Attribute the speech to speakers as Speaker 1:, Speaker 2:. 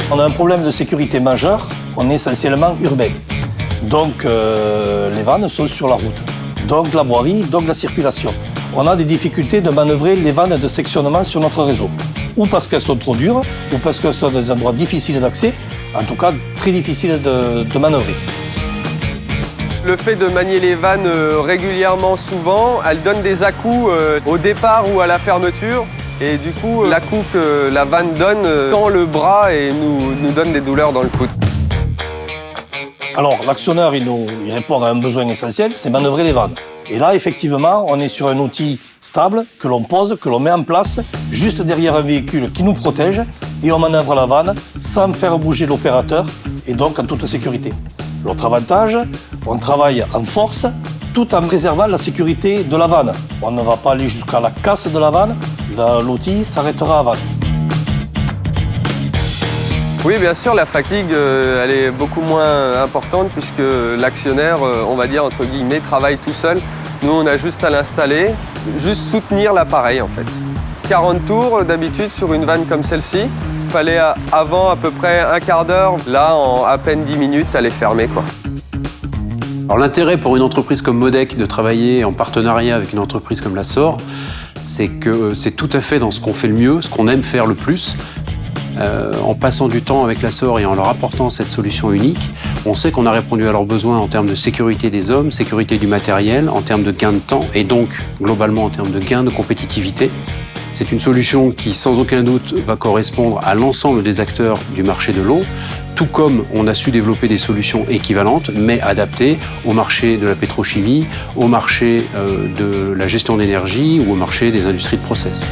Speaker 1: On a un problème de sécurité majeur, on est essentiellement urbain. Donc les vannes sont sur la route, donc la voirie, donc la circulation. On a des difficultés de manœuvrer les vannes de sectionnement sur notre réseau. Ou parce qu'elles sont trop dures, ou parce qu'elles sont dans des endroits difficiles d'accès, en tout cas très difficiles de manœuvrer.
Speaker 2: Le fait de manier les vannes régulièrement, souvent, elles donnent des à-coups au départ ou à la fermeture. Et du coup, l'à-coup que la vanne donne tend le bras et nous donne des douleurs dans le coude.
Speaker 1: Alors, l'actionneur, il répond à un besoin essentiel, c'est manœuvrer les vannes. Et là, effectivement, on est sur un outil stable que l'on pose, que l'on met en place, juste derrière un véhicule qui nous protège, et on manœuvre la vanne sans faire bouger l'opérateur, et donc en toute sécurité. L'autre avantage, on travaille en force, tout en préservant la sécurité de la vanne. On ne va pas aller jusqu'à la casse de la vanne, l'outil s'arrêtera à vanne.
Speaker 2: Oui, bien sûr, la fatigue, elle est beaucoup moins importante puisque l'actionnaire, on va dire, entre guillemets, travaille tout seul. Nous, on a juste à l'installer, juste soutenir l'appareil, en fait. 40 tours, d'habitude, sur une vanne comme celle-ci. Il fallait, avant, à peu près un quart d'heure. Là, en à peine 10 minutes, elle est fermée, quoi.
Speaker 3: Alors, l'intérêt pour une entreprise comme Modec de travailler en partenariat avec une entreprise comme la SOR, c'est que c'est tout à fait dans ce qu'on fait le mieux, ce qu'on aime faire le plus. En passant du temps avec la SOR et en leur apportant cette solution unique, on sait qu'on a répondu à leurs besoins en termes de sécurité des hommes, sécurité du matériel, en termes de gain de temps et donc globalement en termes de gain de compétitivité. C'est une solution qui, sans aucun doute, va correspondre à l'ensemble des acteurs du marché de l'eau, tout comme on a su développer des solutions équivalentes, mais adaptées au marché de la pétrochimie, au marché de la gestion d'énergie ou au marché des industries de process.